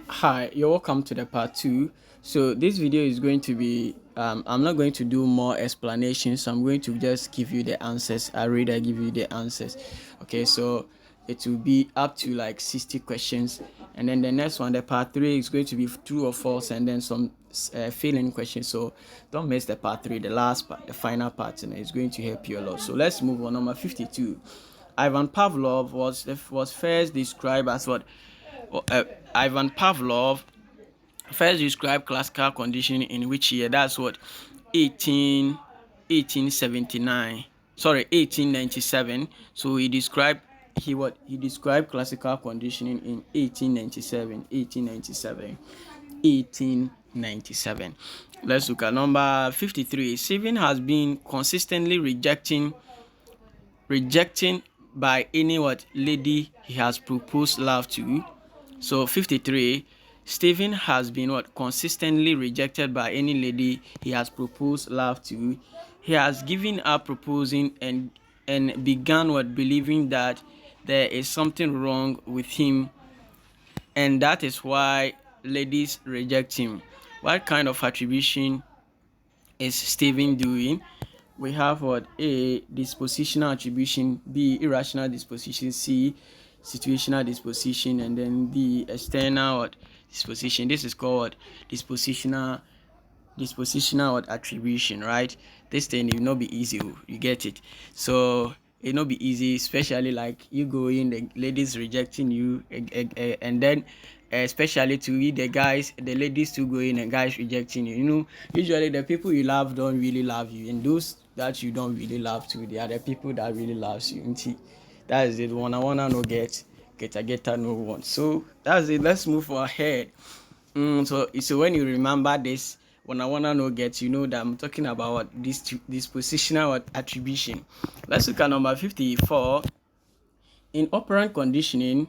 Hi, you're welcome to the part 2. So this video is going to be I'm not going to do more explanations. I'm going to just give you the answers. I give you the answers. Okay, so it will be up to like 60 questions, and then the next one, the part 3, is going to be true or false, and then some filling questions. So don't miss the part 3, the last part, the final part, and it's going to help you a lot. So let's move on. Number 52. Ivan Pavlov was first described as what? uh, Ivan Pavlov first described classical conditioning in which year? That's what, 1879. Sorry, 1897. So he described classical conditioning in 1897. 1897. Let's look at number 53. Stephen has been consistently rejecting by any what lady he has proposed love to. So 53, Stephen has been consistently rejected by any lady he has proposed love to. He has given up proposing and began believing that there is something wrong with him, and that is why ladies reject him. What kind of attribution is Stephen doing? We have what? A, dispositional attribution; B, irrational disposition; C, situational disposition; and then D, external disposition. This is called dispositional attribution, right? This thing will not be easy. You get it? So it not be easy, especially like you go in, the ladies rejecting you, and then especially to you, the ladies to go in and guys rejecting you. Usually the people you love don't really love you, and those that you don't really love too, they are the people that really loves you. That is it. One I wanna no get no one. So that's it. Let's move ahead. So when you remember this, when I wanna know you know that I'm talking about this positional attribution. Let's look at number 54. In operant conditioning,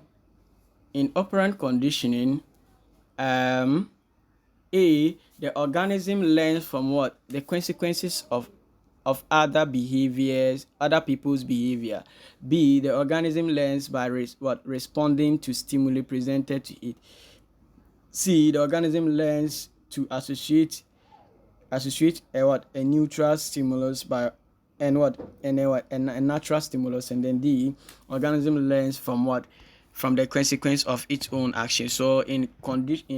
A, the organism learns from what? The consequences of other people's behavior. B, the organism learns by responding to stimuli presented to it. C, the organism learns to associate a neutral stimulus by a natural stimulus, and then D, organism learns from the consequence of its own action. So in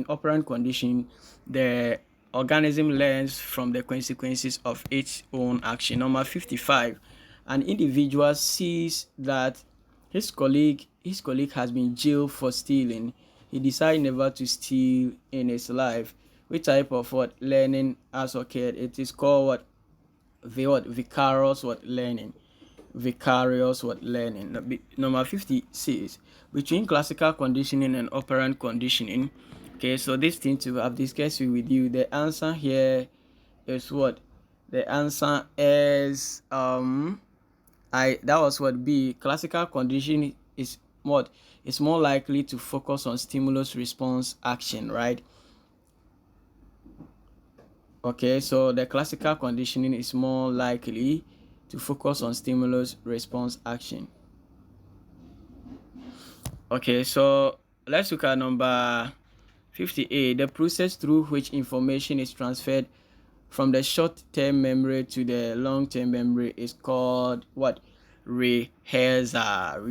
operant condition, the organism learns from the consequences of its own action. Number 55. An individual sees that his colleague has been jailed for stealing. He decides never to steal in his life. Which type of learning has occurred? It is called vicarious learning. Vicarious learning. Number 56. Between classical conditioning and operant conditioning. Okay, so this thing to I've discussed with you. The answer here is what? The answer is that was what B. Classical conditioning is what? It's more likely to focus on stimulus response action, right? Okay, so the classical conditioning is more likely to focus on stimulus response action. Okay, so let's look at number 58. The process through which information is transferred from the short-term memory to the long-term memory is called what? Rehearsal.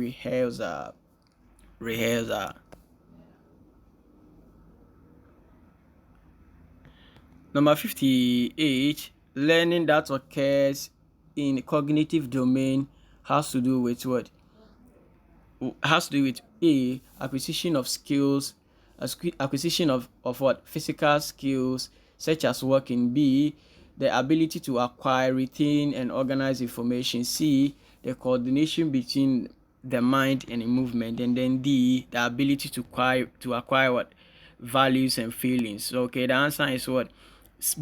Number 58. Learning that occurs in cognitive domain has to do with what? Has to do with A, acquisition of skills, acquisition of what? Physical skills such as walking. B, the ability to acquire, retain, and organize information. C, the coordination between the mind and the movement. And then D, the ability to acquire what? Values and feelings. Okay, the answer is what?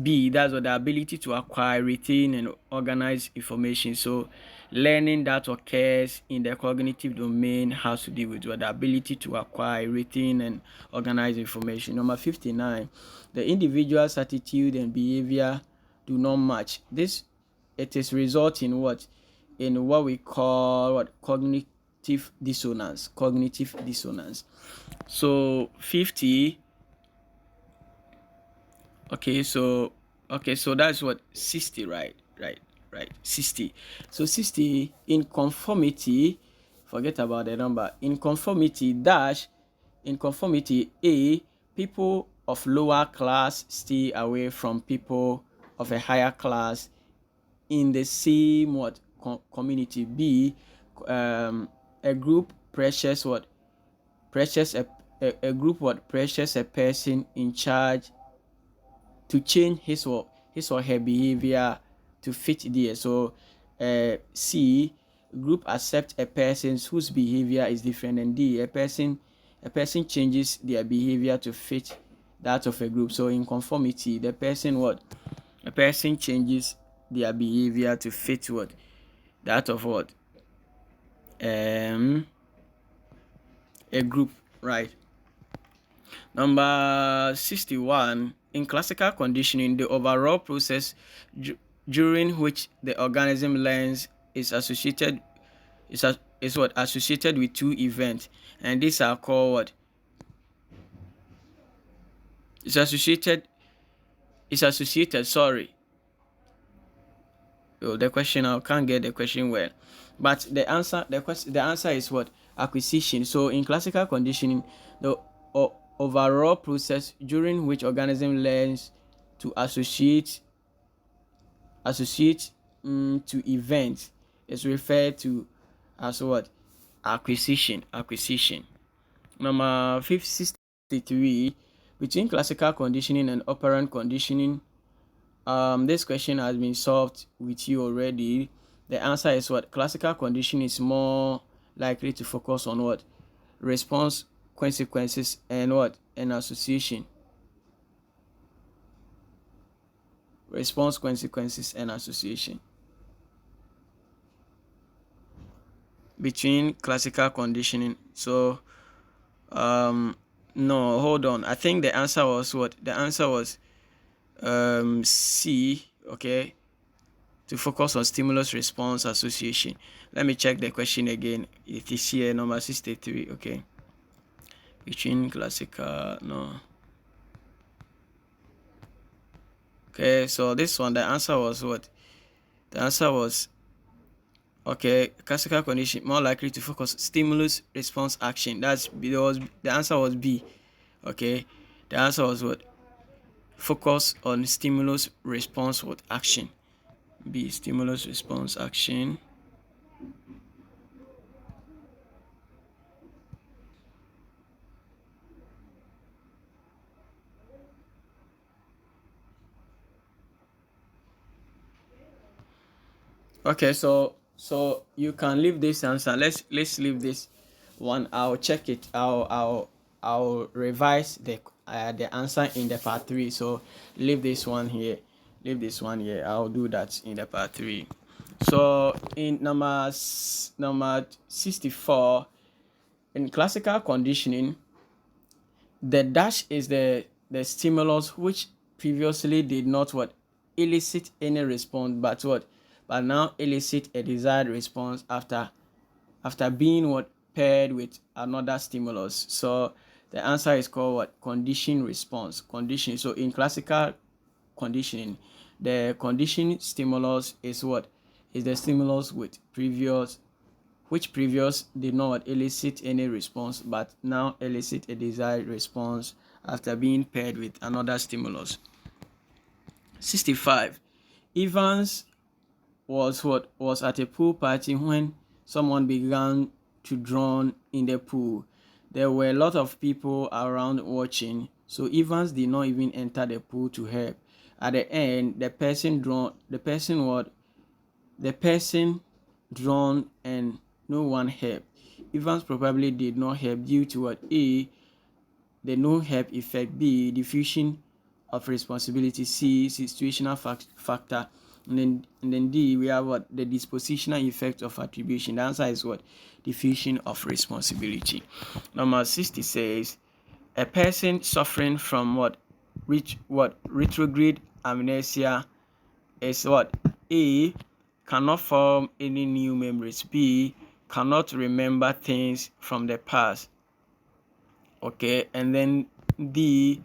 B, that's what, the ability to acquire, retain, and organize information. So learning that occurs in the cognitive domain has to do with what? The ability to acquire, retain, and organize information. Number 59. The individual's attitude and behavior do not match. It is result in what? In what we call cognitive cognitive dissonance. So 50. Okay, so that's what 60, right? 60. So 60 in conformity, forget about the number. In conformity A, people of lower class stay away from people of a higher class in the same community. B, a group pressures a group pressures a person in charge to change his or her behavior to fit there. So C, group accept a person whose behavior is different, and D, a person changes their behavior to fit that of a group. So in conformity, a person changes their behavior to fit that of a group, right? Number 61, in classical conditioning, the overall process during which the organism learns is associated with two events, and these are called what? It's associated. Sorry. Oh, the question, I can't get the question well, but the answer is what? Acquisition. So in classical conditioning, the overall process during which organism learns to associate to events is referred to as what? Acquisition. Number 63, between classical conditioning and operant conditioning. This question has been solved with you already. The answer is what? Classical conditioning is more likely to focus on what? Response, consequences, and what? And association. Response, consequences, and association. Between classical conditioning. So no, hold on. I think the answer was what? The answer was C, okay, to focus on stimulus response association. Let me check the question again. It is here, number 63, okay. Between classical, no. Okay, so this one, the answer was what? The answer was, okay, classical condition more likely to focus stimulus response action. The answer was B. Okay, the answer was what? Focus on stimulus response action. B, stimulus response action. Okay, so you can leave this answer. Let's leave this one. I'll check it. I'll revise the answer in the part 3. So leave this one here. I'll do that in the part 3. So in number 64, in classical conditioning, the dash is the stimulus which previously did not elicit any response, but now elicit a desired response after being paired with another stimulus. So the answer is called condition response. So in classical conditioning, the conditioned stimulus is the stimulus which previous did not elicit any response, but now elicit a desired response after being paired with another stimulus. 65. Evans was at a pool party when someone began to drown in the pool. There were a lot of people around watching, so Evans did not even enter the pool to help. At the end, the person drowned and no one helped. Evans probably did not help due to A, the no help effect, B, diffusion of responsibility, C, situational factor, and then D, we have the dispositional effect of attribution. The answer is diffusion of responsibility. Number 60 says a person suffering from retrograde amnesia is A, cannot form any new memories, B, cannot remember things from the past. Okay, and then D,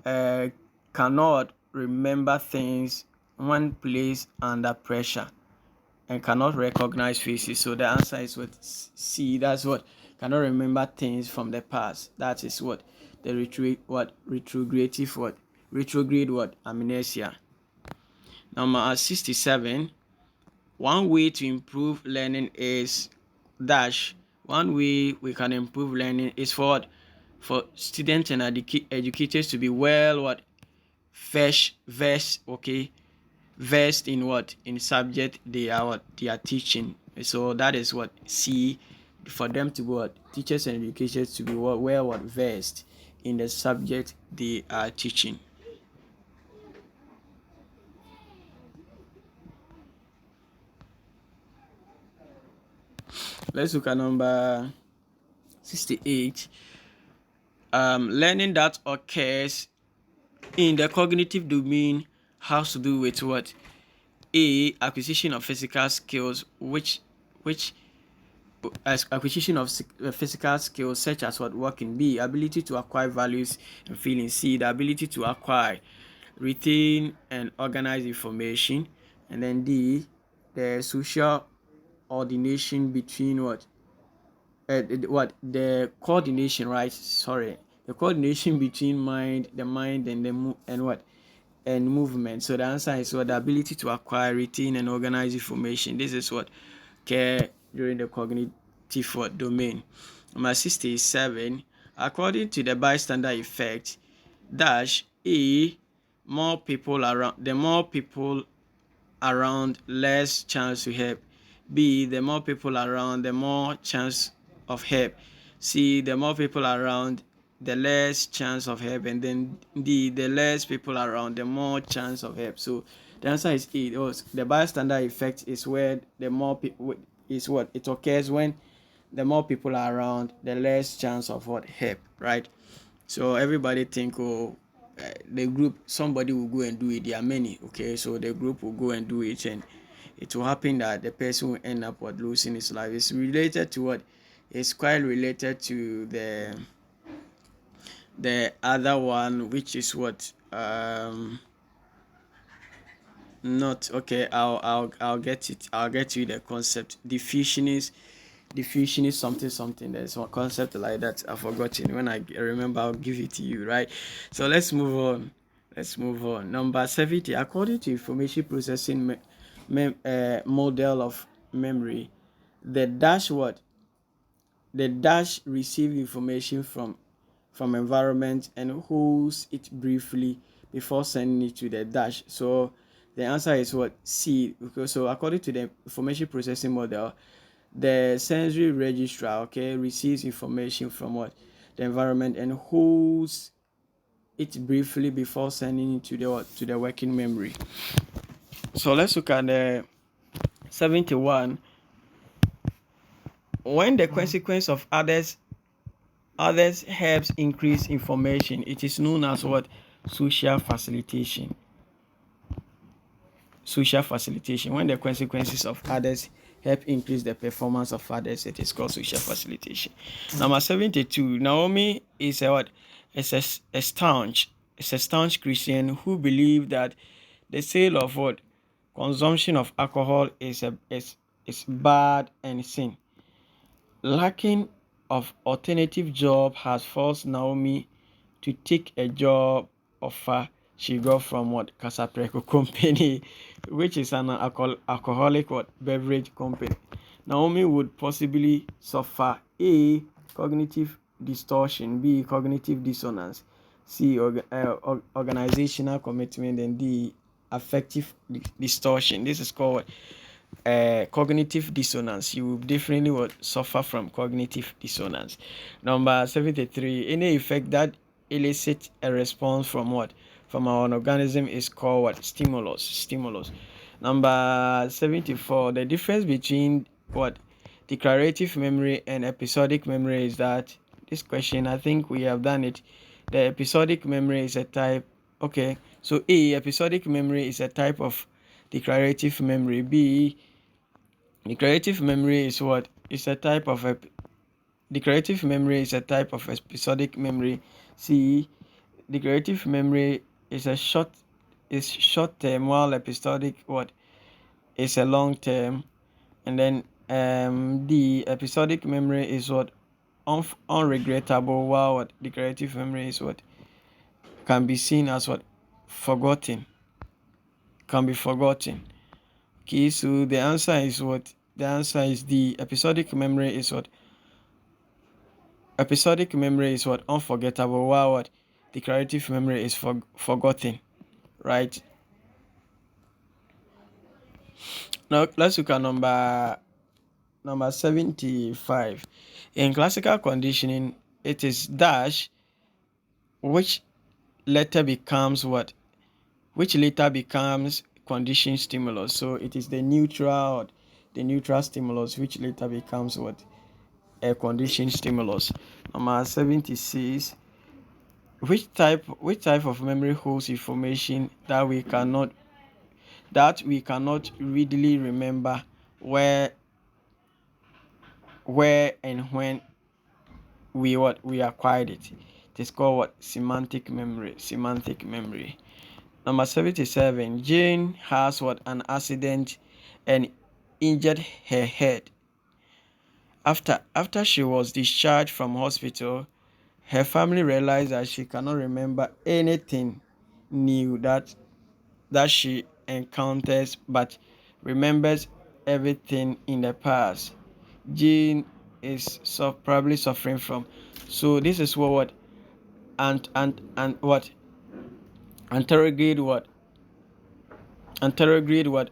cannot remember things when placed under pressure and cannot recognize faces. So the answer is what C. That's what cannot remember things from the past. That is what the retrograde amnesia. Number 67. One way to improve learning is dash. One way we can improve learning is for what? For students and educators to be well versed in what? In subject they are teaching. So that is what C, for them to be what? Teachers and educators to be well versed in the subject they are teaching. Let's look at number 68. Learning that occurs in the cognitive domain has to do with what? A, acquisition of physical skills, which as acquisition of physical skills such as what? Working. B, ability to acquire values and feelings. C, the ability to acquire, retain and organize information. And then D, the social ordination between what? The coordination, right? Sorry, the coordination between the mind and and movement. So the answer is what? The ability to acquire, retain and organize information. This is what care during the cognitive domain. Number 67. According to the bystander effect, dash A, more people around, the more people around, less chance to help. B, the more people around, the more chance of help. C, the more people around, the less chance of help. And then D, the less people around, the more chance of help. So the answer is A. The bystander effect is where the more people is what? It occurs when the more people are around, the less chance of what? Help, right? So everybody think, the group, somebody will go and do it. There are many, okay? So the group will go and do it, and it will happen that the person will end up losing his life. It's related to what? It's quite related to the other one, which is what? Not okay. I'll get it. I'll get you the concept. Diffusion is something. There's one concept like that. I've forgotten. When I remember, I'll give it to you. Right. So let's move on. Number 70. According to information processing model of memory, the dash receive information from environment and holds it briefly before sending it to the dash. So the answer is what? C. So according to the information processing model, the sensory registrar, receives information from what? The environment and holds it briefly before sending it to the working memory. So let's look at the 71. When the consequence of others helps increase information, it is known as what? Social facilitation. When the consequences of others help increase the performance of others, it is called social facilitation. Number 72. Naomi is a staunch Christian who believes that the sale of what? Consumption of alcohol is bad and sin. Lacking of alternative job has forced Naomi to take a job offer she got from what? Casapreco company, which is an alcoholic beverage company. Naomi would possibly suffer A, cognitive distortion, B, cognitive dissonance, C, organizational commitment, and D, affective distortion. This is called cognitive dissonance. You will definitely suffer from cognitive dissonance. Number 73. Any effect that elicits a response from what? From our organism is called what? Stimulus. Number 74. The difference between what? Declarative memory and episodic memory is that this question, I think we have done it. The episodic memory is a type. Okay, so A, episodic memory is a type of declarative memory. B, declarative memory is what? is a type of declarative memory is a type of episodic memory. C, declarative memory is short term, while episodic is a long term. And then the episodic memory is unregrettable, while declarative memory is can be seen as forgotten, can be forgotten. Okay, so the answer is the episodic memory is unforgettable, while declarative memory is forgotten, right? Now let's look at number 75. In classical conditioning, it is dash which later becomes conditioned stimulus. So it is the neutral stimulus which later becomes a conditioned stimulus. Number 76. Which type of memory holds information that we cannot readily remember where and when we acquired it? It is called semantic memory. Number 77. Jane has an accident and injured her head. After she was discharged from hospital, her family realized that she cannot remember anything new that she encounters, but remembers everything in the past Jane is probably suffering from. So this is what and what anterograde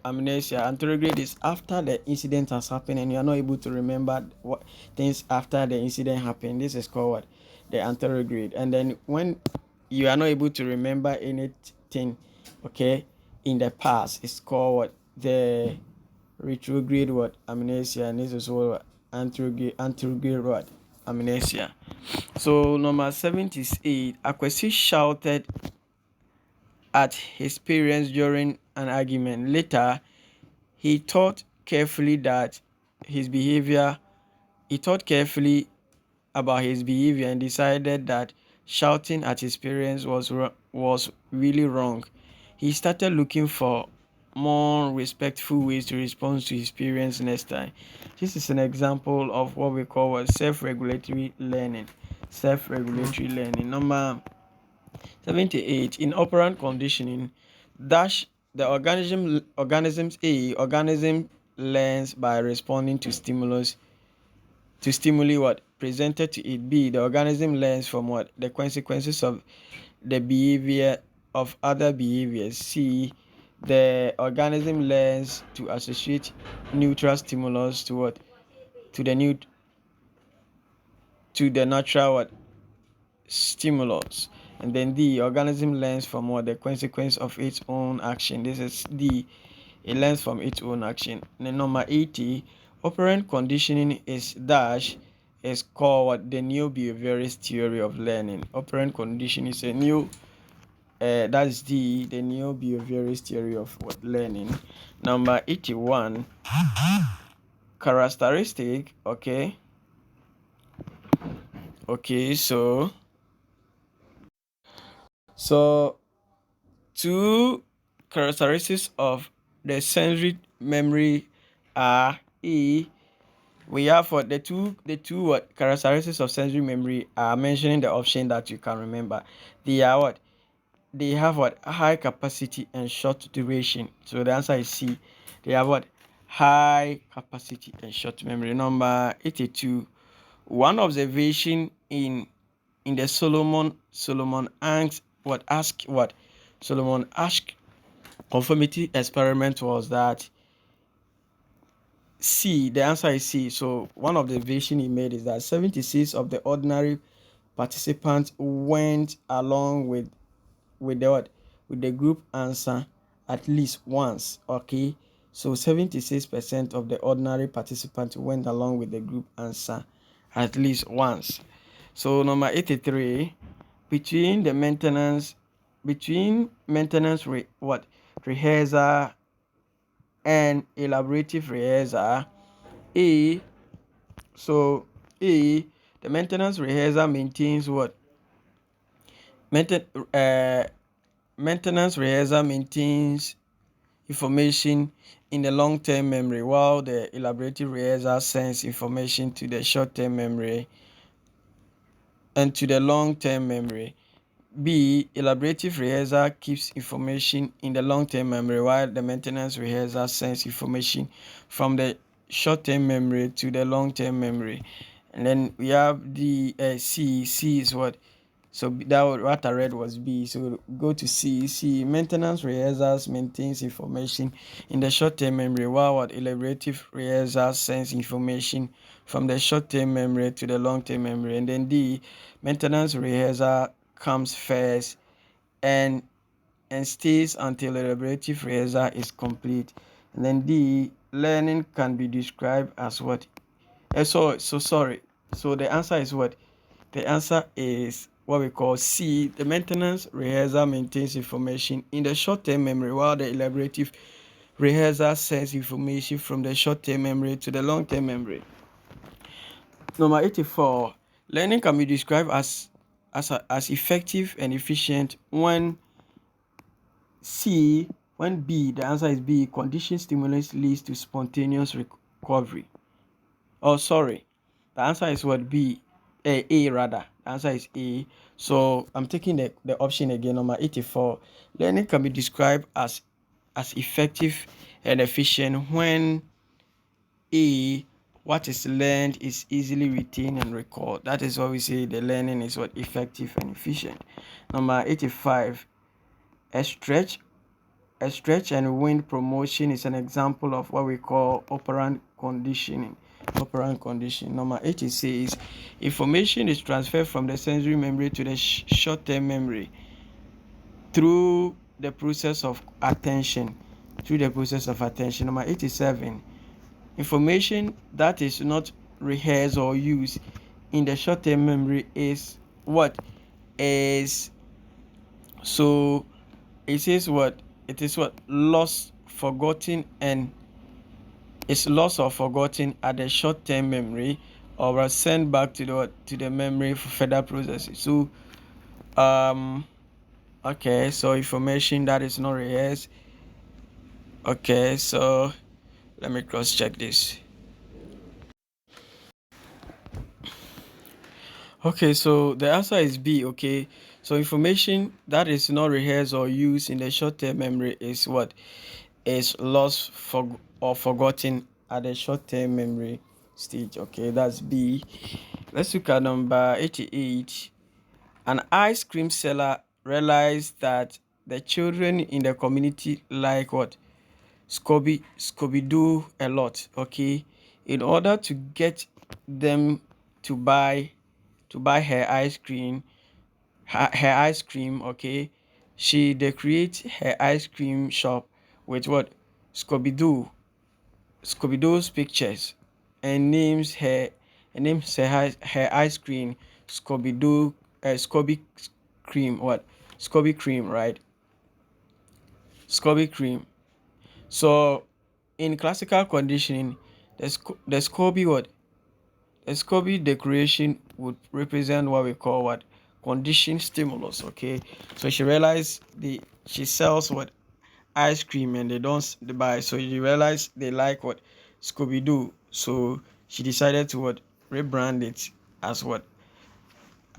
amnesia. Anterograde is after the incident has happened and you are not able to remember what things after the incident happened. This is called the anterograde. And then when you are not able to remember anything, okay, in the past, it's called the retrograde amnesia, and this is what anterograde amnesia. So number 78, Akwesi shouted at his parents during an argument. Later, he thought carefully about his behavior and decided that shouting at his parents was really wrong. He started looking for more respectful ways to respond to his parents next time. This is an example of what we call self-regulatory learning. Number 78. In operant conditioning, the organism learns by responding to stimuli presented to it. B, the organism learns from the consequences of the behavior of other behaviors. C, the organism learns to associate neutral stimulus to the natural stimulus. And then the organism learns from the consequence of its own action. This is D. It learns from its own action. And then number 80, operant conditioning is called the new behaviorist theory of learning. Operant conditioning is a new that's the new behaviorist theory of learning. Number 81, characteristic. Okay, so two characteristics of the sensory memory are we have the two characteristics of sensory memory are mentioning the option that you can remember. They are they have high capacity and short duration. So the answer is C. They have high capacity and short memory. Number 82, one observation in the Solomon asked conformity experiment was that C. The answer is C. So one observation he made is that 76 of the ordinary participants went along with the group answer at least once. Okay, so 76% of the ordinary participants went along with the group answer at least once. So number 83, between maintenance rehearsal and elaborative rehearsal, A, So A, the maintenance rehearsal maintains what? Mainten- uh, Maintenance rehearsal maintains information in the long-term memory, while the elaborative rehearsal sends information to the short-term memory and to the long-term memory. B, elaborative rehearsal keeps information in the long-term memory, while the maintenance rehearsal sends information from the short-term memory to the long-term memory. And then we have the C. C is what? So that what I read was B. So go to C. C, maintenance rehearsals maintains information in the short-term memory, while what elaborative rehearsals sends information from the short-term memory to the long-term memory. And then D, maintenance rehearsal comes first and stays until elaborative rehearsal is complete. And then D, learning can be described as what? Sorry. So the answer is what? The answer is what we call C. The maintenance rehearsal maintains information in the short-term memory, while the elaborative rehearsal sends information from the short-term memory to the long-term memory. Number 84. Learning can be described as effective and efficient when B, the answer is B, conditioned stimulus leads to spontaneous recovery. Oh, sorry. The answer is what? B. A rather. The answer is A. So I'm taking the option again, number 84. Learning can be described as effective and efficient when A, what is learned is easily retained and recalled. That is what we say the learning is what? Effective and efficient. Number 85. A stretch and wind promotion is an example of what we call operant conditioning. Number 86. Information is transferred from the sensory memory to the short-term memory through the process of attention. Number 87. Information that is not rehearsed or used in the short-term memory is what? Is so it says what? It is what? Lost, forgotten, and is lost or forgotten at the short-term memory or was sent back to the memory for further processing. So okay, so information that is not rehearsed. Okay, so let me cross check this. Okay, so the answer is B. Okay, so information that is not rehearsed or used in the short-term memory is what? Is lost or forgotten at the short-term memory stage. Okay, that's B. Let's look at number 88. An ice cream seller realized that the children in the community like what? Scooby-Doo a lot. Okay, in order to get them to buy her ice cream, okay, she decorates her ice cream shop with what? Scooby-Doo's pictures and names her ice cream Scooby-Doo, Scooby cream, what? Scooby cream, right? Scooby cream. So in classical conditioning, the Scooby what? The Scooby decoration would represent what we call what? Conditioned stimulus. Okay, so she sells what? Ice cream, and they don't buy. So you realize they like what? Scooby Doo. So she decided to what? Rebrand it as what?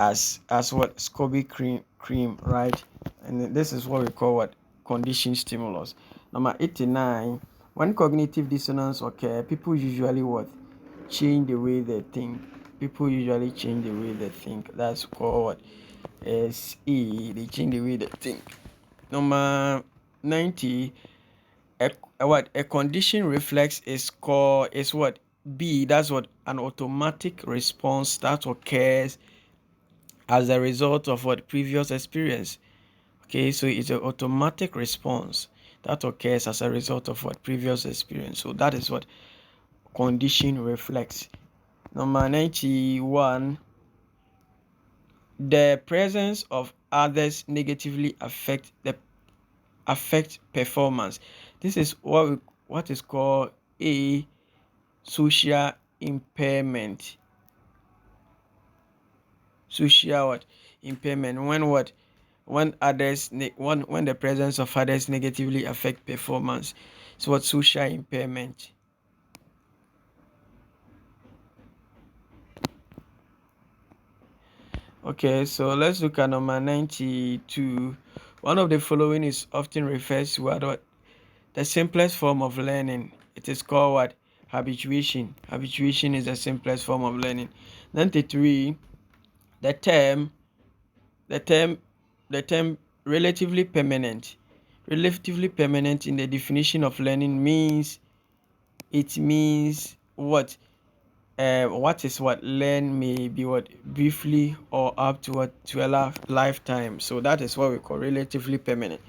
As what? Scooby cream, right? And this is what we call what? Conditioned stimulus. Number 89. When cognitive dissonance occur, people usually what? Change the way they think. People usually change the way they think. That's called what? SE. They change the way they think. Number 90. A condition reflex is what? B. That's what? An automatic response that occurs as a result of what? Previous experience. Okay, so it's an automatic response that occurs as a result of what? Previous experience. So that is what condition reflex. Number 91. The presence of others negatively affect performance. This is what is called a social impairment. Social what? Impairment. When what? When others when the presence of others negatively affect performance. So what? Social impairment. Okay, so let's look at number 92. One of the following is often referred to as what? The simplest form of learning. It is called what? Habituation. Habituation is the simplest form of learning. 93. The term the term the term relatively permanent. Relatively permanent in the definition of learning means what is what? Learn may be what? Briefly or up to what? To a lifetime. So that is what we call relatively permanent.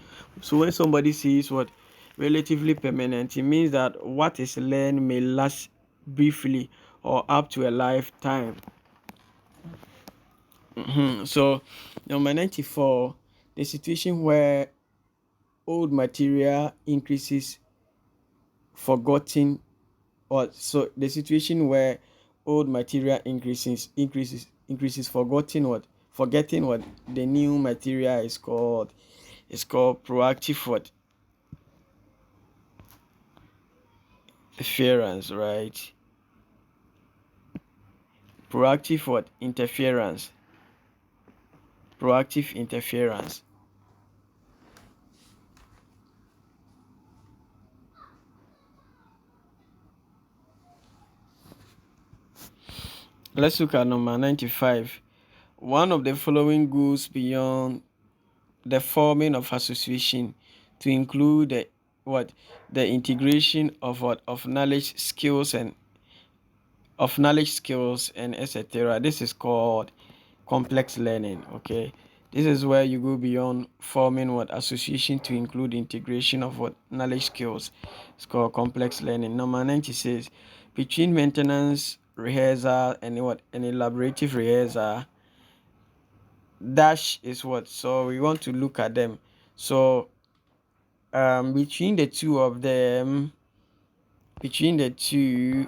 So when somebody says what? Relatively permanent, it means that what is learned may last briefly or up to a lifetime. So number 94, the situation where old material increases forgotten, or so the situation where old material increases forgetting what the new material is called. It's called proactive what? Interference, right? Proactive what? Interference. Proactive interference. Let's look at number 95. One of the following goes beyond the forming of association to include the what? The integration of what? Of knowledge, skills, and etc. This is called complex learning. Okay, this is where you go beyond forming what? Association to include integration of what? Knowledge, skills. It's called complex learning. Number 96. Between maintenance rehearsal and what? An elaborative rehearsal, dash is what? So we want to look at them. So between the two of them, the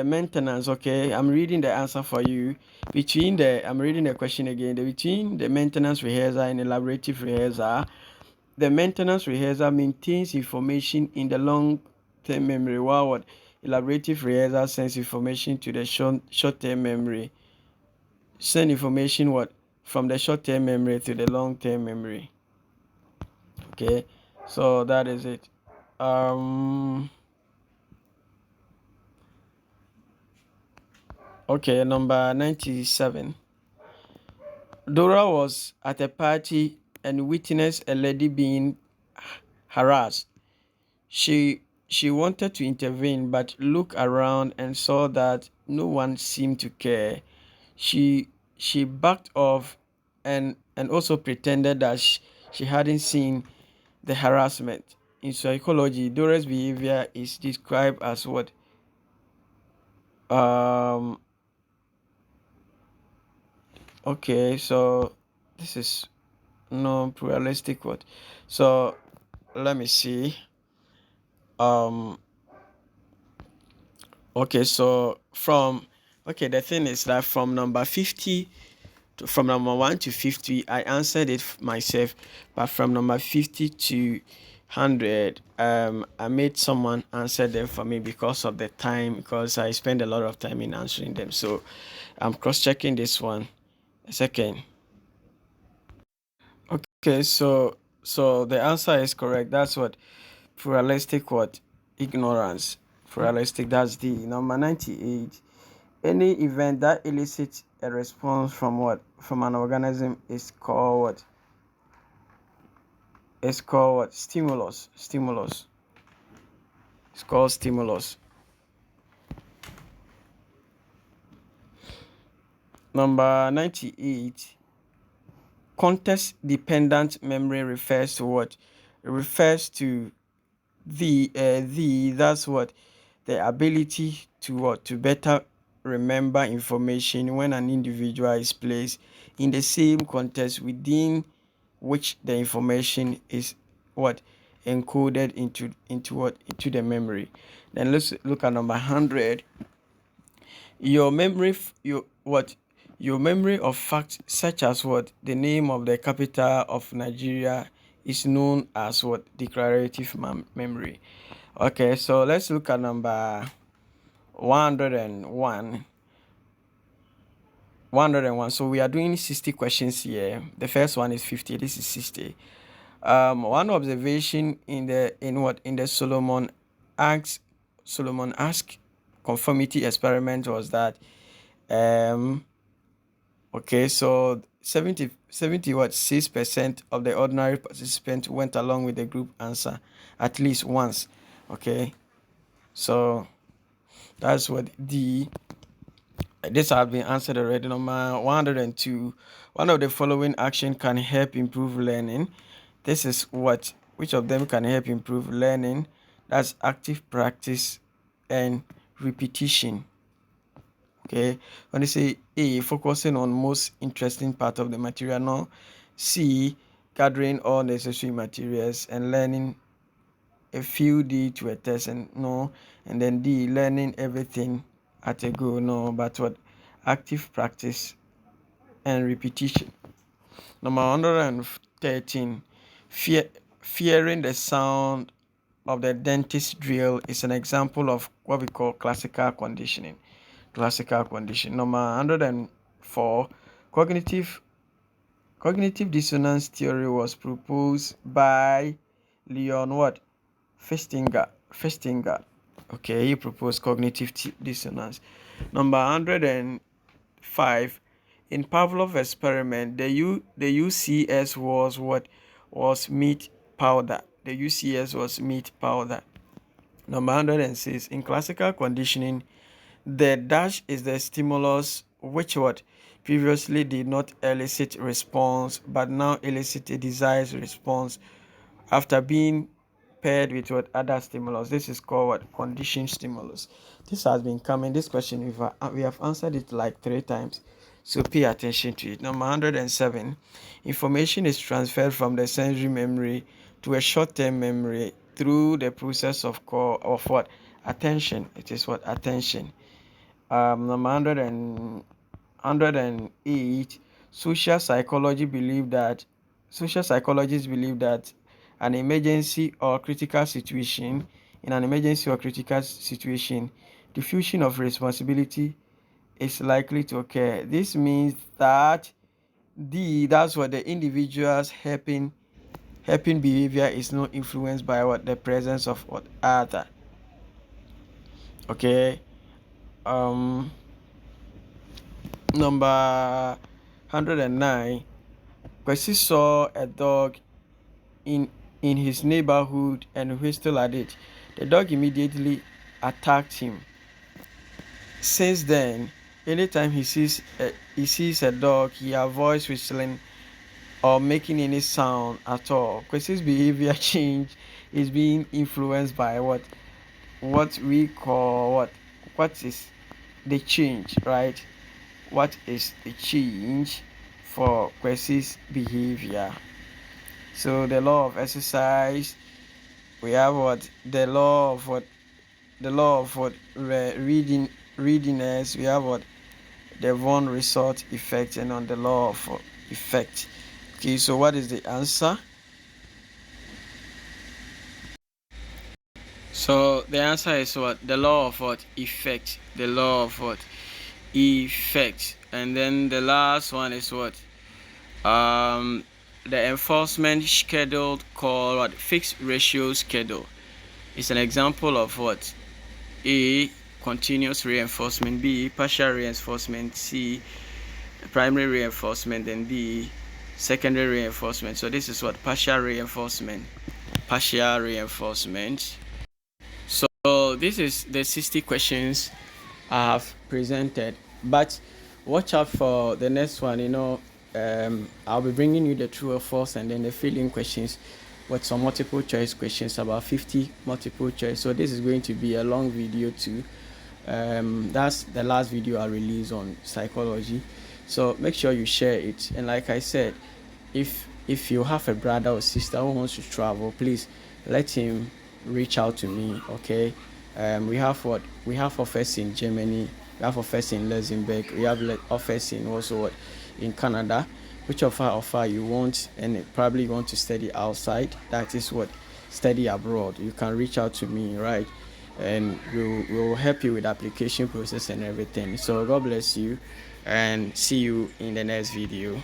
maintenance. Okay, I'm reading the answer for you. I'm reading the question again. Between the maintenance rehearsal and elaborative rehearsal, the maintenance rehearsal maintains information in the long-term memory, while what? Elaborative rehearsal sends information to the short-term memory. Send information what? From the short-term memory to the long-term memory. Okay, so that is it. Okay, number 97. Dora was at a party and witnessed a lady being harassed. She wanted to intervene but looked around and saw that no one seemed to care. She backed off and also pretended that she hadn't seen the harassment. In psychology, Dora's behavior is described as what? Okay, so this is no pluralistic what? So let me see. Okay, so the thing is that from number 50 from number 1 to 50, I answered it myself, but from number 50 to 100, I made someone answer them for me because of the time, because I spend a lot of time in answering them. So I'm cross-checking this one. A second. Okay, so the answer is correct. That's what? Pluralistic what? Ignorance. Pluralistic, that's D. Number 98. Any event that elicits a response from what? From an organism is called what? It's called what? Stimulus. It's called stimulus. Number 98. Context dependent memory refers to what? It refers to that's what? The ability to what? To better remember information when an individual is placed in the same context within which the information is what? encoded into the memory. Then let's look at number 100. Your memory of facts such as what the name of the capital of Nigeria is known as what declarative memory. Okay, so let's look at number 101. So we are doing 60 questions here. The first one is 50. This is 60. One observation in the Solomon asked conformity experiment was that okay, so 6% of the ordinary participants went along with the group answer at least once. Okay, so that's what this has been answered already. Number 102. One of the following action can help improve learning. This is which of them can help improve learning? That's active practice and repetition. Okay, when you say A, focusing on most interesting part of the material. No. C, gathering all necessary materials and learning a few D to a test. And no. And then D, learning everything at a go. No. But what? Active practice and repetition. Number 113. Fearing the sound of the dentist drill is an example of what we call classical conditioning. Number 104. Cognitive dissonance theory was proposed by Leon Festinger. Okay, he proposed cognitive dissonance. Number 105. In Pavlov's experiment, the UCS was meat powder. The UCS was meat powder. Number 106. In classical conditioning, the dash is the stimulus which previously did not elicit response but now elicit a desired response after being paired with other stimulus. This is called conditioned stimulus. This has been coming. This question we have answered it like 3 times, so pay attention to it. Number 107. Information is transferred from the sensory memory to a short-term memory through the process of attention. It is attention. Number 108. Social psychologists believe that in an emergency or critical situation, diffusion of responsibility is likely to occur. This means that that's what the individual's helping behavior is not influenced by the presence of other. Okay. Number 109. Kwesi saw a dog in his neighborhood and whistled at it. The dog immediately attacked him. Since then, anytime he sees a dog, he avoids whistling or making any sound at all. Kwesi's behavior change is being influenced by what we call what is the change, right? What is the change for Kwesi's behavior? So the law of exercise, we have the law of readiness, we have the von result effect, and on the law of effect. Okay, so what is the answer? So the answer is the law of effect. The law of effect. And then the last one is the enforcement schedule called fixed ratio schedule. It's an example of A, continuous reinforcement, B, partial reinforcement, C, primary reinforcement, and D, secondary reinforcement. So this is partial reinforcement. So this is the 60 questions I have presented, but watch out for the next one. I'll be bringing you the true or false and then the fill-in questions with some multiple choice questions, about 50 multiple choice. So this is going to be a long video too. That's the last video I released on psychology, so make sure you share it. And like I said, if you have a brother or sister who wants to travel, please let him reach out to me. Okay, we have offers in Germany, we have offers in Luxembourg, we have offers in also what in Canada. Which of our offer you want, and probably you want to study outside, that is what study abroad, you can reach out to me, right? And we'll help you with application process and everything. So God bless you, and see you in the next video.